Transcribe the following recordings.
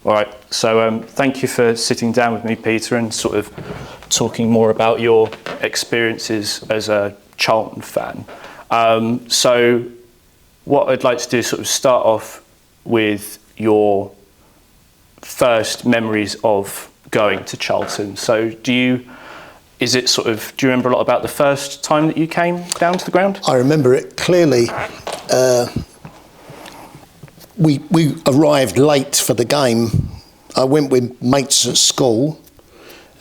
All right. So thank you for sitting down with me, Peter, and sort of talking more about your experiences as a Charlton fan. So what I'd like to do is sort of start off with your first memories of going to Charlton. So do you remember a lot about the first time that you came down to the ground? I remember it clearly. We arrived late for the game. I went with mates at school,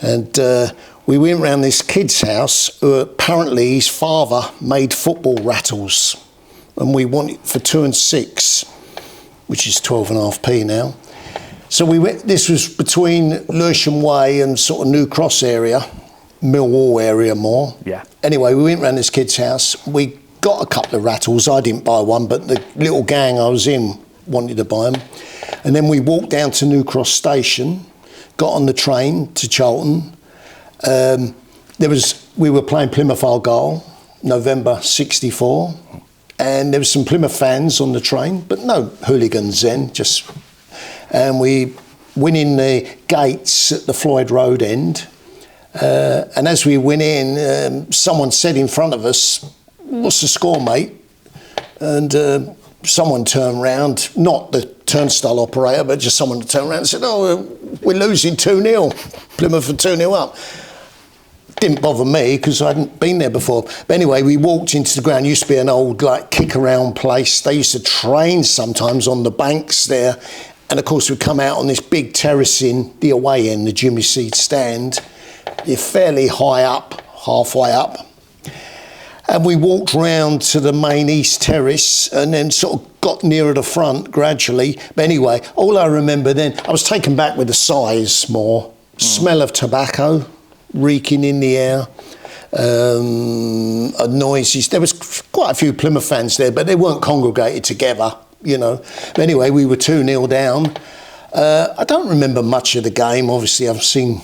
and we went round this kid's house who apparently his father made football rattles, and we wanted for 2 and 6, which is 12.5p now. So we went. This was between Lewisham Way and sort of New Cross area, Millwall area more. Yeah. Anyway, we went round this kid's house. We got a couple of rattles. I didn't buy one, but the little gang I was in wanted to buy them. And then we walked down to New Cross Station, got on the train to Charlton. We were playing Plymouth Argyle, November '64, and there was some Plymouth fans on the train, but no hooligans then. And we went in the gates at the Floyd Road end. And as we went in, someone said in front of us, "What's the score, mate?" And someone turned round, not the turnstile operator, but just someone turned around and said, "Oh, we're losing 2-0. Plymouth are 2-0 up." Didn't bother me because I hadn't been there before. But anyway, we walked into the ground. It used to be an old kick-around place. They used to train sometimes on the banks there. And of course, we'd come out on this big terrace in the away end, the Jimmy Seed stand. You're fairly high up, halfway up. And we walked round to the main east terrace and then sort of got nearer the front gradually. But anyway, all I remember then, I was taken back with the size more. Smell of tobacco reeking in the air, noises. There was quite a few Plymouth fans there, but they weren't congregated together, you know. But anyway, we were 2-0 down. I don't remember much of the game. Obviously, I've seen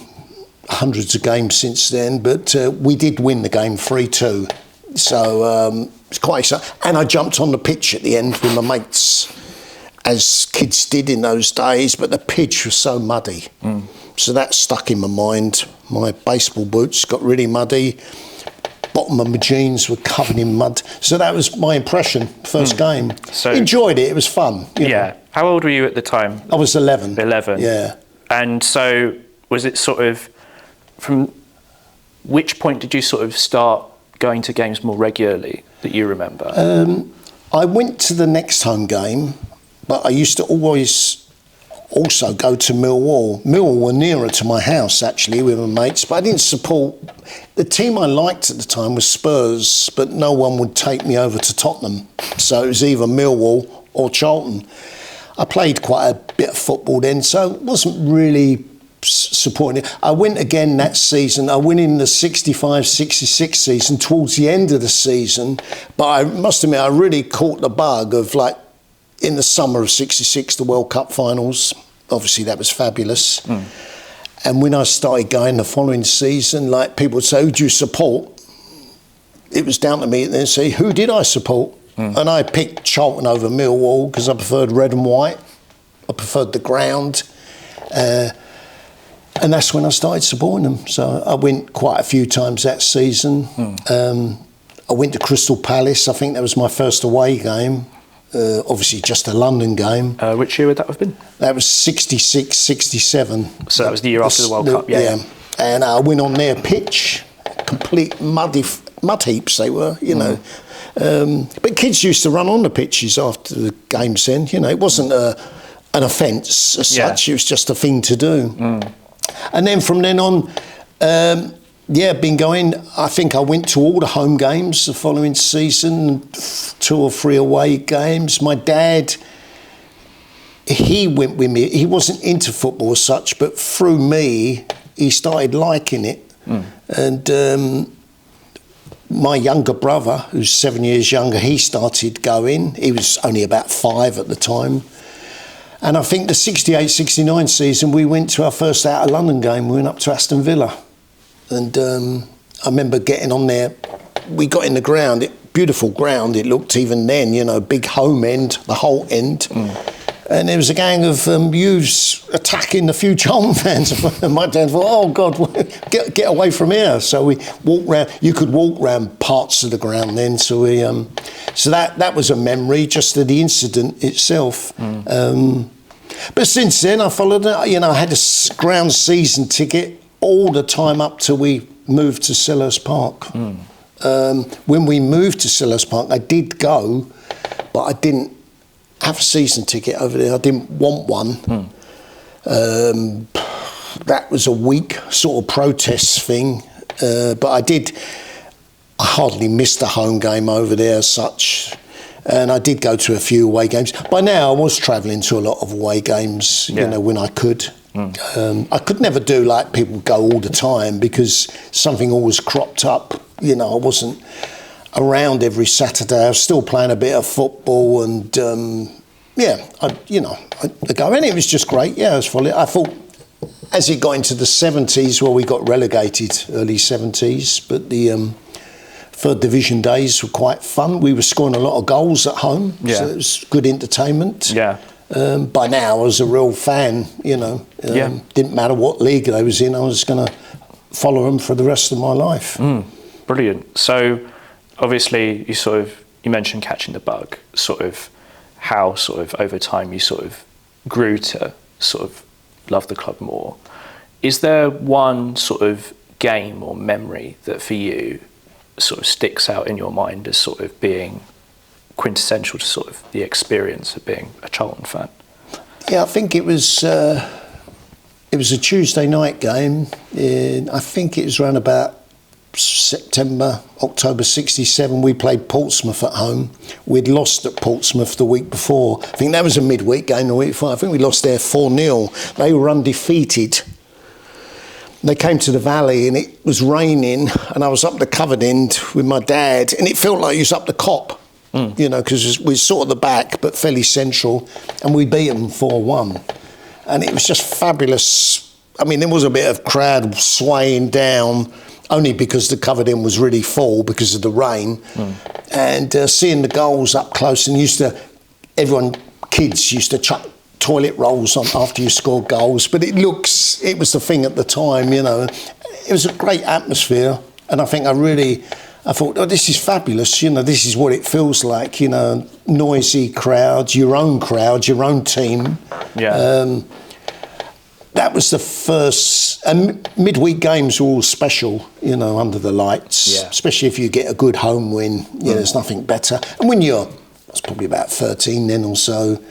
hundreds of games since then, but we did win the game 3-2. So it's quite exciting. And I jumped on the pitch at the end with my mates, as kids did in those days, but the pitch was so muddy. So that stuck in my mind. My baseball boots got really muddy. Bottom of my jeans were covered in mud. So that was my impression, first game. So enjoyed it, it was fun. You know. How old were you at the time? I was 11. 11? Yeah. And so was it sort of, from which point did you sort of start going to games more regularly that you remember? I went to the next home game, but I used to always also go to Millwall. Millwall were nearer to my house, actually, with my mates, but I didn't support... The team I liked at the time was Spurs, but no one would take me over to Tottenham. So it was either Millwall or Charlton. I played quite a bit of football then, so wasn't really supporting it. I went again that season. I went in the 65-66 season, towards the end of the season, but I must admit, I really caught the bug of, in the summer of '66, the World Cup finals. Obviously, that was fabulous. And when I started going the following season, people would say, "Who do you support?" It was down to me to then say, "Who did I support?" And I picked Charlton over Millwall because I preferred red and white. I preferred the ground. And that's when I started supporting them. So I went quite a few times that season. I went to Crystal Palace. I think that was my first away game. Obviously just a London game. Which year would that have been? That was 66, 67. So that was the year after the World Cup, yeah. And I went on their pitch, complete mud heaps they were, you know. But kids used to run on the pitches after the games then, you know. It wasn't an offence as such, it was just a thing to do. And then from then on, been going. I think I went to all the home games the following season, 2 or 3 away games. My dad, he went with me. He wasn't into football as such, but through me, he started liking it. And my younger brother, who's 7 years younger, he started going. He was only about 5 at the time. And I think the 68-69 season, we went to our first out of London game. We went up to Aston Villa. And I remember getting on there. We got in the ground, beautiful ground it looked even then, you know, big home end, the whole end. And there was a gang of youths attacking the few Charlton fans. My dad thought, oh God, get away from here. So we walked round. You could walk round parts of the ground then. So we, so that was a memory, just of the incident itself. But since then, I followed it. You know, I had a ground season ticket all the time up till we moved to Selhurst Park. When we moved to Selhurst Park, I did go, but I didn't have a season ticket over there. I didn't want one. That was a weak sort of protest thing. But I hardly missed a home game over there as such. And I did go to a few away games. By now, I was travelling to a lot of away games, you know, when I could. I could never do like people go all the time because something always cropped up. You know, I wasn't around every Saturday. I was still playing a bit of football and, I go. And it was just great. Yeah, I was fully. I thought as it got into the 70s, well, we got relegated early 70s, but the third division days were quite fun. We were scoring a lot of goals at home, so it was good entertainment. Yeah. By now, I was a real fan, you know. Didn't matter what league I was in, I was going to follow them for the rest of my life. Brilliant. So, obviously, you mentioned catching the bug, sort of how sort of over time you sort of grew to sort of love the club more. Is there one sort of game or memory that for you sort of sticks out in your mind as sort of being quintessential to sort of the experience of being a Charlton fan? Yeah, I think it was a Tuesday night game. I think it was around about October 67. We played Portsmouth at home. We'd lost at Portsmouth the week before. I think that was a midweek game the week before. I think we lost there 4-0. They were undefeated. They came to the Valley and it was raining and I was up the covered end with my dad and it felt like he was up the Cop, you know, because we were sort of the back but fairly central, and we beat them 4-1. And it was just fabulous. I mean, there was a bit of crowd swaying down only because the covered end was really full because of the rain. And seeing the goals up close, and kids used to chuck toilet rolls on after you scored goals, but it was the thing at the time, you know. It was a great atmosphere, and I think I thought, oh, this is fabulous, you know, this is what it feels like, you know, noisy crowds, your own team. That was the first, and midweek games were all special, you know, under the lights, especially if you get a good home win, there's nothing better. And when I was probably about 13 then or so,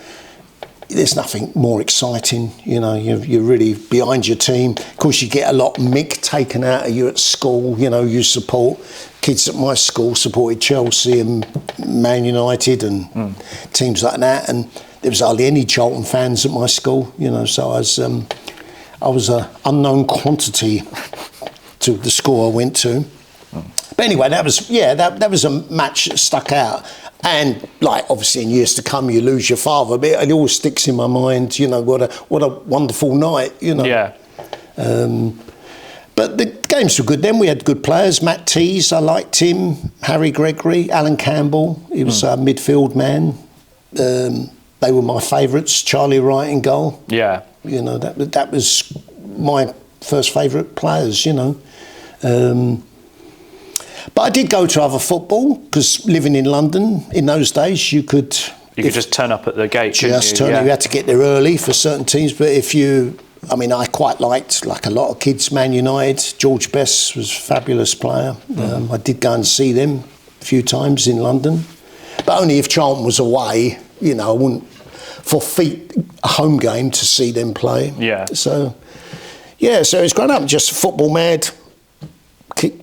there's nothing more exciting, you know, you're really behind your team. Of course, you get a lot of mick taken out of you at school, you know, you support. Kids at my school supported Chelsea and Man United and teams like that, and there was hardly any Charlton fans at my school, you know, so I was an unknown quantity to the school I went to. But anyway, that was a match that stuck out. And like obviously in years to come, you lose your father, but it always sticks in my mind. You know, what a wonderful night. You know. Yeah. But the games were good. Then we had good players. Matt Tees, I liked him. Harry Gregory, Alan Campbell. He was a midfield man. They were my favourites. Charlie Wright in goal. Yeah. You know, that was my first favourite players. You know. But I did go to other football because living in London in those days, you could just turn up at the gate. You had to get there early for certain teams. But I quite liked, like a lot of kids, Man United. George Best was a fabulous player. I did go and see them a few times in London, but only if Charlton was away. You know, I wouldn't forfeit a home game to see them play. Yeah. So it's grown up just football mad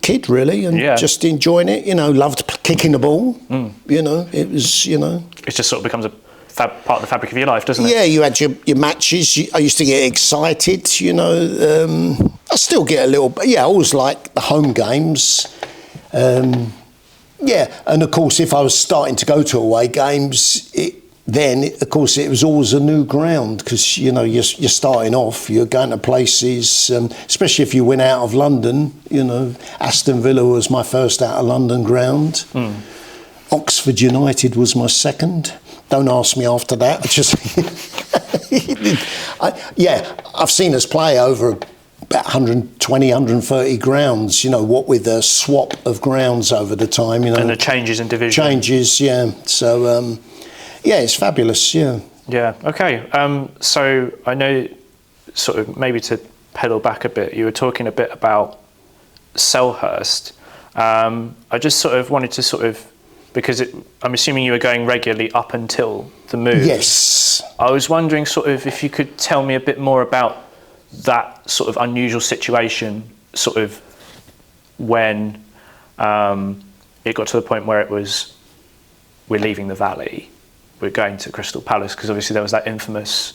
kid really, and just enjoying it, you know, loved kicking the ball. You know, it was, you know, it just sort of becomes a part of the fabric of your life, doesn't it? Yeah, you had your matches. I used to get excited, you know. I still get a little, I always like the home games. And of course if I was starting to go to away games, of course it was always a new ground because, you know, you're starting off, you're going to places, especially if you went out of London, you know. Aston Villa was my first out of London ground. Oxford United was my second. Don't ask me after that. I've seen us play over about 120, 130 grounds, what with a swap of grounds over the time, And the changes in division. Changes, yeah. So, it's fabulous, yeah. Yeah, okay. So I know, sort of, maybe to pedal back a bit, you were talking a bit about Selhurst. I just sort of wanted to because I'm assuming you were going regularly up until the move. Yes. I was wondering sort of if you could tell me a bit more about that sort of unusual situation, sort of when it got to the point where it was, we're leaving the Valley, we're going to Crystal Palace, because obviously there was that infamous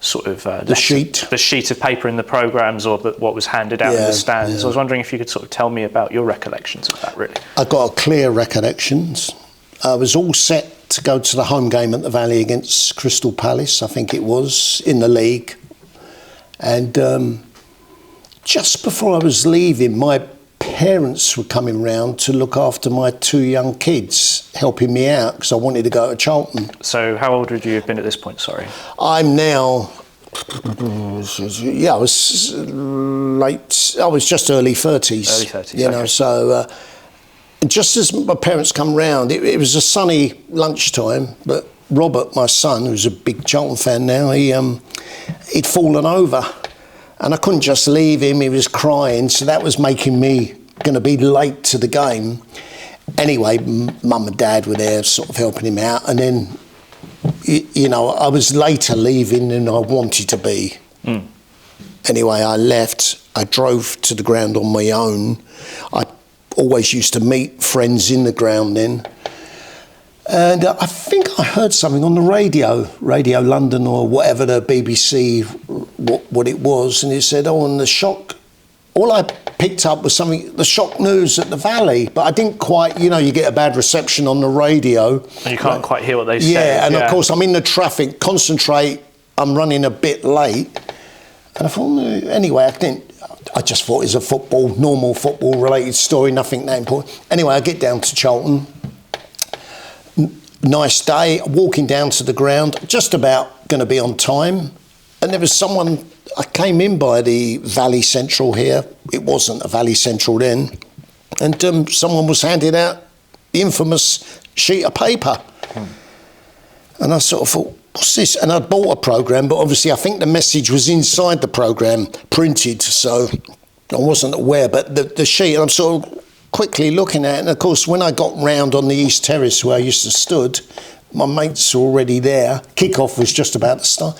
sort of the sheet of paper in the programmes, or what was handed out in the stands. Yeah. I was wondering if you could sort of tell me about your recollections of that, really. I got a clear recollections. I was all set to go to the home game at the Valley against Crystal Palace, I think it was, in the league. And just before I was leaving, my parents were coming round to look after my 2 young kids, helping me out because I wanted to go to Charlton. So how old would you have been at this point, sorry? I'm now, I was late, I was just early 30s. Early 30s, So just as my parents come round, it was a sunny lunchtime, but Robert, my son, who's a big Charlton fan now, he'd fallen over. And I couldn't just leave him, he was crying, so that was making me going to be late to the game. Anyway, Mum and Dad were there sort of helping him out, and then, I was later leaving than I wanted to be. Anyway, I left, I drove to the ground on my own. I always used to meet friends in the ground then. And I think I heard something on the Radio London or whatever, the BBC, what it was, and it said, and the shock, all I picked up was the shock news at the Valley, but I didn't quite, you get a bad reception on the radio. And you can't quite hear what they say. Yeah, and of course I'm in the traffic, concentrate, I'm running a bit late, and I thought, anyway, I just thought it was a normal football related story, nothing that important. Anyway, I get down to Charlton. Nice day, walking down to the ground, just about going to be on time. And there was someone, I came in by the Valley Central here. It wasn't a Valley Central then. And someone was handing out the infamous sheet of paper. And I sort of thought, what's this? And I'd bought a programme, but obviously I think the message was inside the programme, printed, so I wasn't aware. But the sheet, I'm sort of quickly looking at it, and of course when I got round on the East Terrace where I used to stood, my mates were already there. Kick-off was just about to start.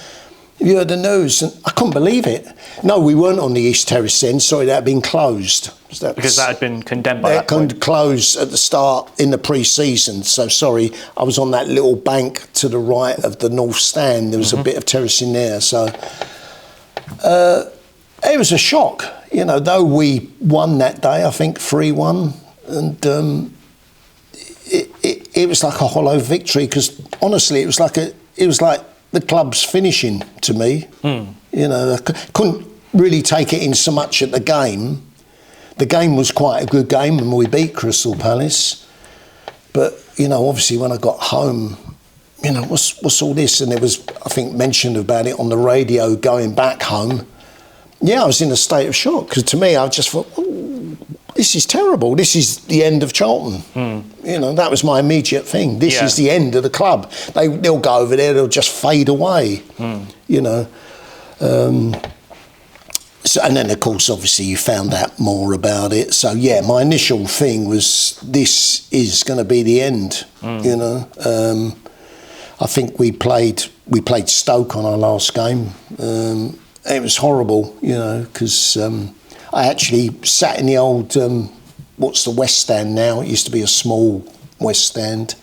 Have you heard the news? And I couldn't believe it. No, we weren't on the East Terrace then. Sorry, that had been closed. Because that had been condemned by that point. That closed at the start in the pre-season. So sorry, I was on that little bank to the right of the North Stand. There was a bit of terrace in there. So it was a shock. Though we won that day, I think 3-1, and it was like a hollow victory, because honestly, it was like the club's finishing to me. I couldn't really take it in so much at the game. The game was quite a good game, and we beat Crystal Palace. But obviously, when I got home, what's all this? And there was, I think, mentioned about it on the radio going back home. Yeah, I was in a state of shock, because to me, I just thought, this is terrible. This is the end of Charlton. That was my immediate thing. This is the end of the club. They'll go over there, they'll just fade away, So, and then, of course, obviously, you found out more about it. So, yeah, my initial thing was, this is going to be the end, I think we played Stoke on our last game. It was horrible, because I actually sat in the old, what's the West Stand now? It used to be a small West Stand.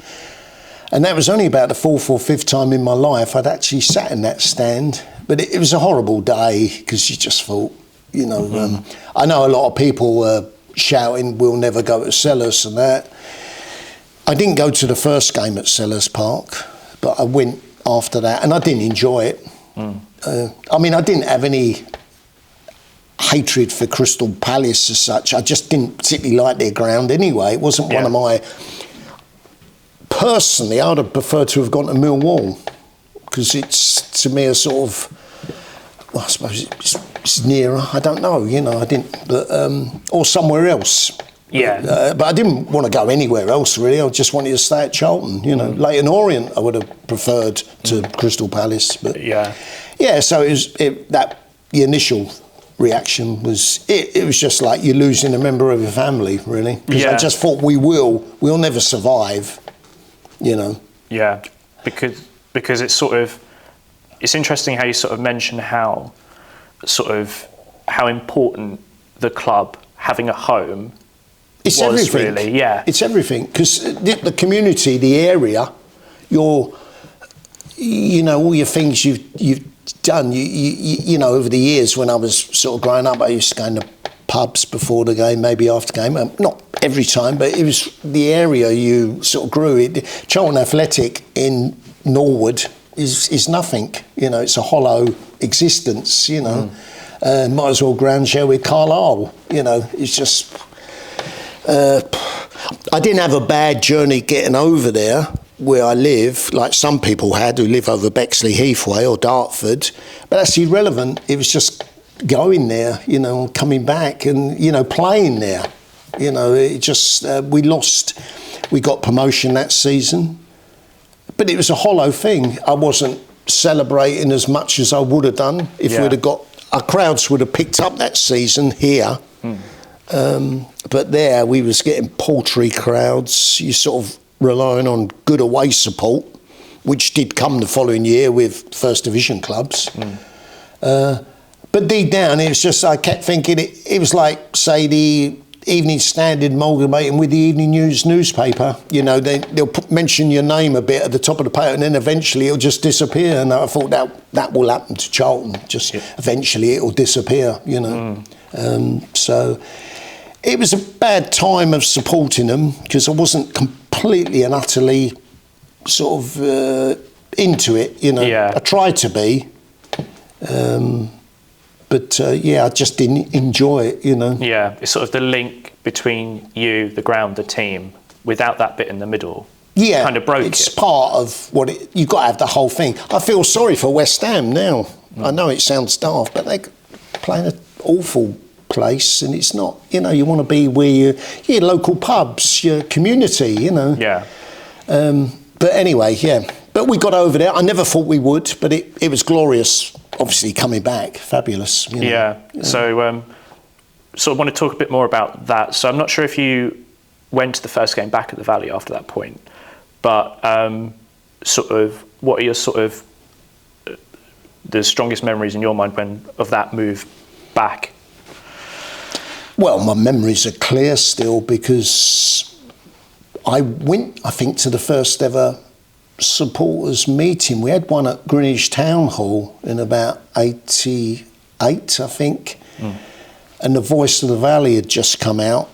And that was only about the 4th or 5th time in my life I'd actually sat in that stand. But it was a horrible day, because you just thought, I know a lot of people were shouting, we'll never go to Selhurst and that. I didn't go to the first game at Selhurst Park, but I went after that, and I didn't enjoy it. I didn't have any hatred for Crystal Palace as such. I just didn't particularly like their ground anyway. It wasn't one of my... Personally, I would have preferred to have gone to Millwall, because it's to me as sort of, well, I suppose it's nearer. I don't know, you know, I didn't, but, or somewhere else. Yeah. But I didn't want to go anywhere else, really. I just wanted to stay at Charlton, you know. Leighton Orient I would have preferred to Crystal Palace. But Yeah. Yeah, so the initial reaction was, it was just like you're losing a member of your family, really. Because I just thought we'll never survive, you know. Yeah, because it's sort of, it's interesting how you sort of mention how important the club having a home it's was, everything. really. Yeah, it's everything, because the community, the area, you know, all your things you've done. You know, over the years when I was sort of growing up, I used to go into pubs before the game, maybe after game. Not every time, but it was the area you sort of grew. Charlton Athletic in Norwood is nothing. You know, it's a hollow existence. You know, might as well ground share with Carlisle. You know, it's just. I didn't have a bad journey getting over there where I live, like some people had who live over Bexley Heathway or Dartford, but that's irrelevant. It was just going there, you know, coming back and, you know, playing there. You know, it just, we got promotion that season, but it was a hollow thing. I wasn't celebrating as much as I would have done if we'd have got, our crowds would have picked up that season here. But there we was getting paltry crowds. You sort of relying on good away support, which did come the following year with First Division clubs. But deep down, it was just, I kept thinking, it was like, say, the Evening Standard amalgamating with the Evening News newspaper. You know, they'll mention your name a bit at the top of the paper, and then eventually it'll just disappear. And I thought that will happen to Charlton. Just eventually it'll disappear, you know. So it was a bad time of supporting them, because I wasn't completely and utterly sort of into it, you know. I tried to be, but I just didn't enjoy it, you know. Yeah, it's sort of the link between you, the ground, the team, without that bit in the middle. Yeah, kind of broke it's part of what you've got to have the whole thing. I feel sorry for West Ham now. I know it sounds daft, but they're playing an awful place, and it's not, you know, you want to be where your local pubs, your community, you know. But anyway, but we got over there. I never thought we would, but it was glorious, obviously, coming back. Fabulous, you know. So sort of want to talk a bit more about that. So I'm not sure if you went to the first game back at the Valley after that point, but sort of what are your sort of the strongest memories in your mind of that move back? Well, my memories are clear still, because I went, I think, to the first ever supporters meeting. We had one at Greenwich Town Hall in about 88, I think. And the Voice of the Valley had just come out.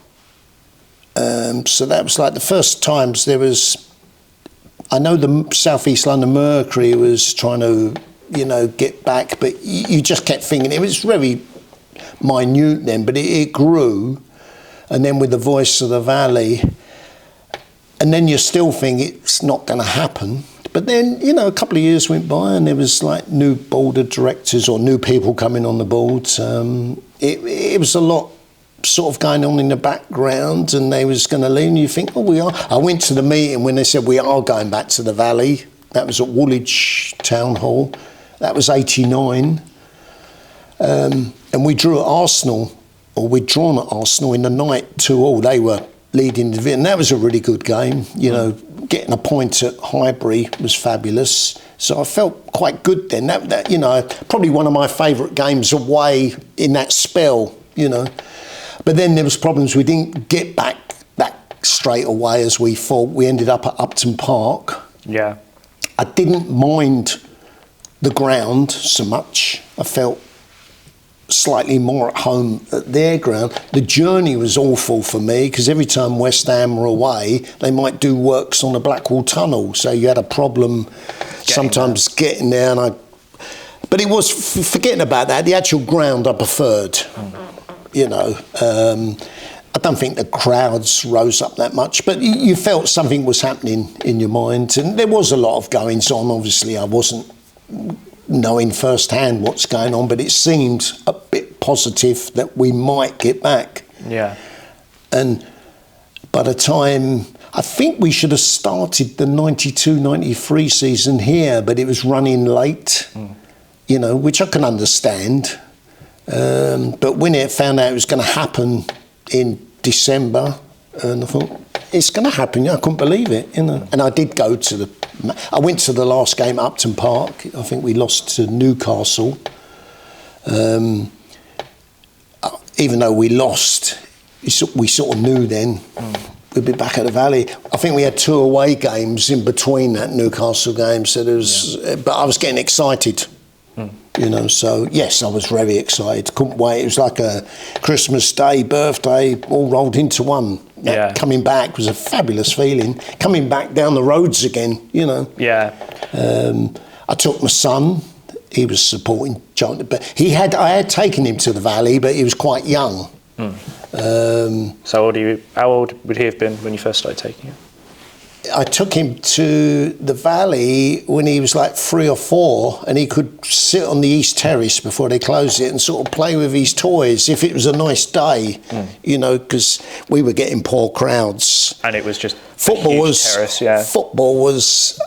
So that was like the first times there was, I know the South East London Mercury was trying to, you know, get back, but you just kept thinking, it was very minute then, but it grew. And then with the Voice of the Valley, and then you still think it's not going to happen. But then, you know, a couple of years went by and there was like new board of directors or new people coming on the board. It was a lot sort of going on in the background, and they was going to leave, and you think, oh, we are. I went to the meeting when they said we are going back to the Valley. That was at Woolwich Town Hall. That was 89. And we drew at Arsenal, or we'd drawn at Arsenal in the night 2-2. They were leading the division. That was a really good game. You know, getting a point at Highbury was fabulous. So I felt quite good then. That you know, probably one of my favourite games away in that spell, you know. But then there was problems. We didn't get back that straight away as we thought. We ended up at Upton Park. Yeah. I didn't mind the ground so much. I felt slightly more at home at their ground. The journey was awful for me, because every time West Ham were away, they might do works on the Blackwall Tunnel, so you had a problem sometimes getting there. But it was, forgetting about that, the actual ground I preferred. You know, I don't think the crowds rose up that much, but you felt something was happening in your mind, and there was a lot of goings on. Obviously, I wasn't knowing firsthand what's going on, but it seemed a bit positive that we might get back. Yeah. And by the time, I think we should have started the 92-93 season here, but it was running late, you know, which I can understand. But when it found out it was going to happen in December, and I thought, it's going to happen. I couldn't believe it, you know. And I did go to I went to the last game at Upton Park. I think we lost to Newcastle. Even though we lost, we sort of knew then we'd be back at the Valley. I think we had 2 away games in between that Newcastle game, so there was. But I was getting excited, you know. So yes, I was very excited. Couldn't wait. It was like a Christmas Day, birthday, all rolled into one. Yeah. Coming back was a fabulous feeling. Coming back down the roads again, you know. Yeah. I took my son. He was supporting Charlton, but I had taken him to the Valley, but he was quite young. So how old would he have been when you first started taking him? I took him to the Valley when he was like 3 or 4, and he could sit on the East Terrace before they closed it and sort of play with his toys if it was a nice day, you know, because we were getting poor crowds. And it was just football terrace, yeah. Football was,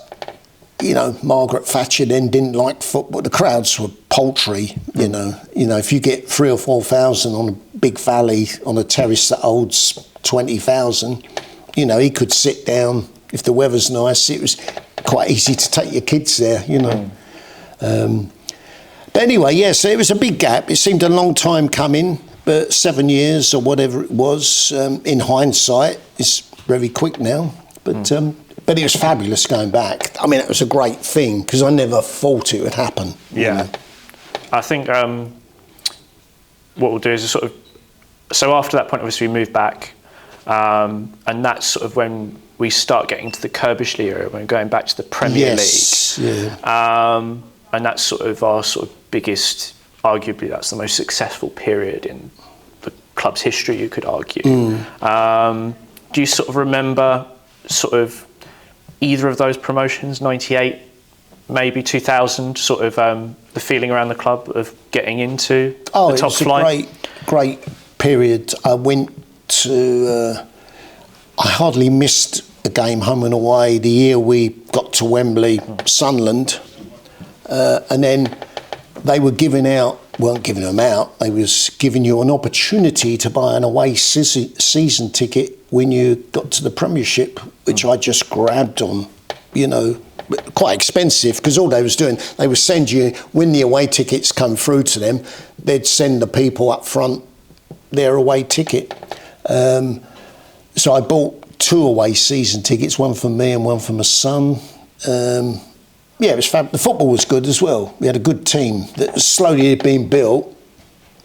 you know, Margaret Thatcher then didn't like football. The crowds were paltry, you know. You know, if you get 3,000 or 4,000 on a big valley on a terrace that holds 20,000, you know, he could sit down. If the weather's nice, it was quite easy to take your kids there, you know. But anyway, yeah, so it was a big gap. It seemed a long time coming, but 7 years or whatever it was, in hindsight, is very quick now. But it was fabulous going back. I mean, it was a great thing because I never thought it would happen. Yeah. You know? I think what we'll do is so after that point, obviously we moved back, and that's sort of when we start getting to the Kirbyshley era, when we're going back to the Premier League. Yeah. And that's sort of our sort of biggest, arguably that's the most successful period in the club's history, you could argue. Do you sort of remember sort of either of those promotions, 98, maybe 2000, sort of the feeling around the club of getting into the top flight? It was a great period. I went to... I hardly missed a game home and away. The year we got to Wembley, Sunderland, and then they were weren't giving them out, they was giving you an opportunity to buy an away season ticket when you got to the Premiership, which I just grabbed on, you know, quite expensive, because all they was doing, they would send you, when the away tickets come through to them, they'd send the people up front their away ticket. So I bought 2 away season tickets, one for me and one for my son. Yeah, it was fab. The football was good as well. We had a good team that was slowly being built.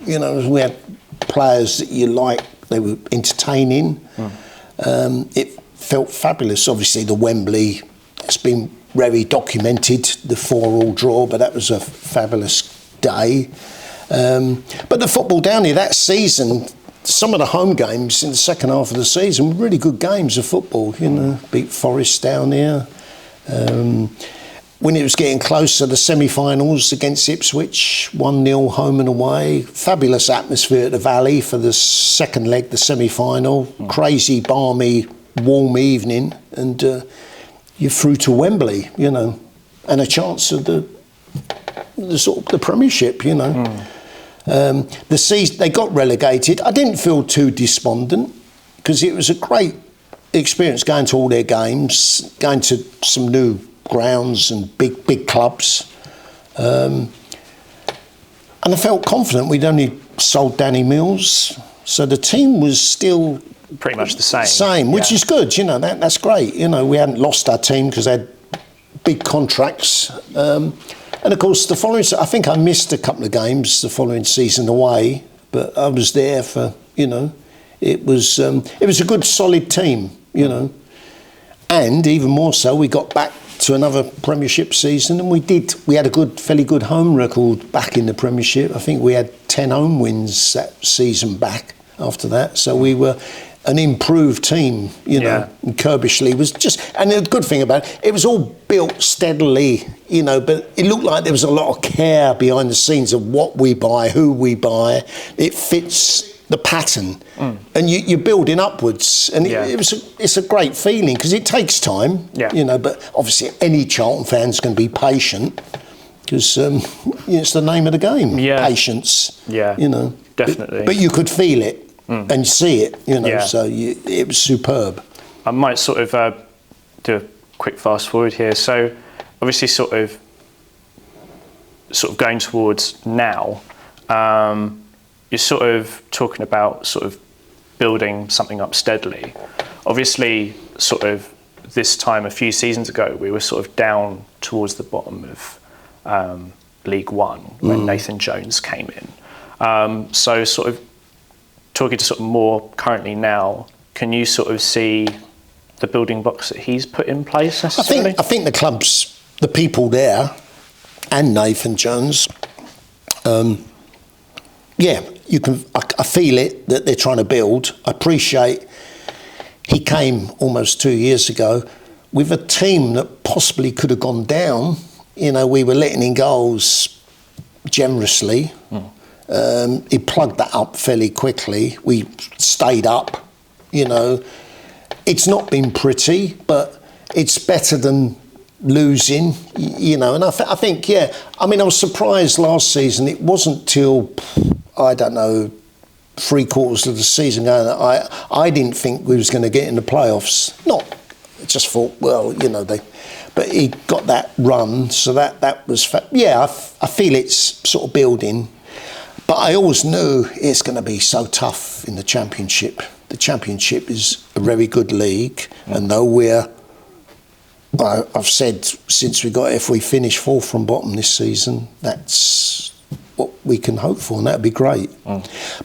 You know, we had players that you liked. They were entertaining. It felt fabulous. Obviously, the Wembley, it's been very documented, the 4-4 draw, but that was a fabulous day. But the football down here, that season, some of the home games in the second half of the season were really good games of football, you know, beat Forest down there. When it was getting closer, the semi-finals against Ipswich, 1-0 home and away. Fabulous atmosphere at the Valley for the second leg, the semi-final. Crazy, balmy, warm evening. And you're through to Wembley, you know, and a chance of the sort of the Premiership, you know. The season they got relegated, I didn't feel too despondent because it was a great experience going to all their games, going to some new grounds and big clubs, and I felt confident. We'd only sold Danny Mills, so the team was still pretty much the same, which is good. You know, that's great. You know, we hadn't lost our team because they had big contracts. And of course, the following, I think I missed a couple of games the following season away, but I was there for, you know, it was a good solid team, you know, and even more so, we got back to another Premiership season, and we had a fairly good home record back in the Premiership. I think we had 10 home wins that season back after that, so we were an improved team, you know. And Kirbishley was just, and the good thing about it, it was all built steadily, you know, but it looked like there was a lot of care behind the scenes of what we buy, who we buy. It fits the pattern, and you're building upwards, and it's a great feeling because it takes time, you know. But obviously, any Charlton fan's going to be patient because it's the name of the game, patience. You know, definitely. But you could feel it. And see it, you know, so it was superb. I might sort of do a quick fast forward here. So obviously sort of going towards now, you're sort of talking about sort of building something up steadily. Obviously sort of this time a few seasons ago, we were sort of down towards the bottom of League One when Nathan Jones came in. So sort of talking to sort of more currently now, can you sort of see the building blocks that he's put in place necessarily? I think the clubs, the people there, and Nathan Jones, you can. I feel it that they're trying to build. I appreciate he came almost 2 years ago with a team that possibly could have gone down. You know, we were letting in goals generously. He plugged that up fairly quickly. We stayed up, you know. It's not been pretty, but it's better than losing, you know. And I think, I mean, I was surprised last season. It wasn't till, I don't know, 3/4 of the season going, I didn't think we was going to get in the playoffs. Just thought, well, you know, but he got that run, so that was, I feel it's sort of building. But I always knew it's going to be so tough in the Championship. The Championship is a very good league, and though I've said since we got, if we finish fourth from bottom this season, that's what we can hope for, and that'd be great.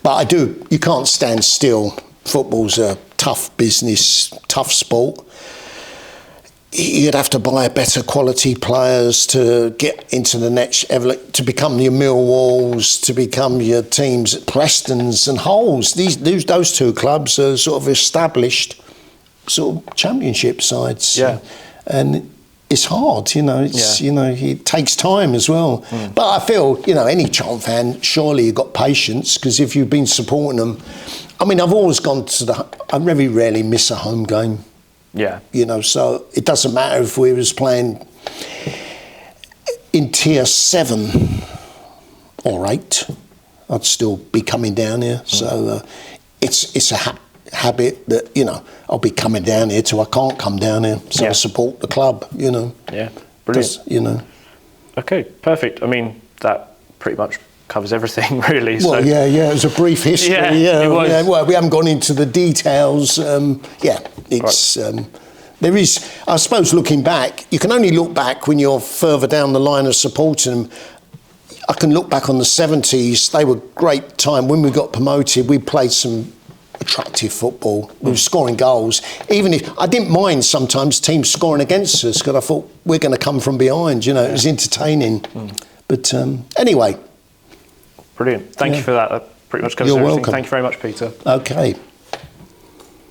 But you can't stand still. Football's a tough business, tough sport. You'd have to buy better quality players to get into the next level, to become your Millwalls, to become your teams at Prestons and Hulls. Those two clubs are sort of established sort of Championship sides. And it's hard, you know. You know, it takes time as well. But I feel, you know, any Charlton fan, surely you've got patience, because if you've been supporting them, I mean, I've always gone to I very rarely miss a home game. You know, so it doesn't matter if we was playing in tier 7 or 8, I'd still be coming down here. So it's a habit that, you know, I'll be coming down here till I can't come down here. So I support the club, you know. Brilliant. You know. Okay, perfect. I mean, that pretty much covers everything, really. Well, so. It was a brief history. It was. Well, we haven't gone into the details. It's there is. I suppose looking back, you can only look back when you're further down the line of supporting them. I can look back on the 70s. They were great time. When we got promoted, we played some attractive football. We were scoring goals. Even if I didn't mind sometimes teams scoring against us, because I thought we're going to come from behind. You know, it was entertaining. But anyway. Brilliant. Thank you for that. That pretty much covers everything. Welcome. Thank you very much, Peter. Okay.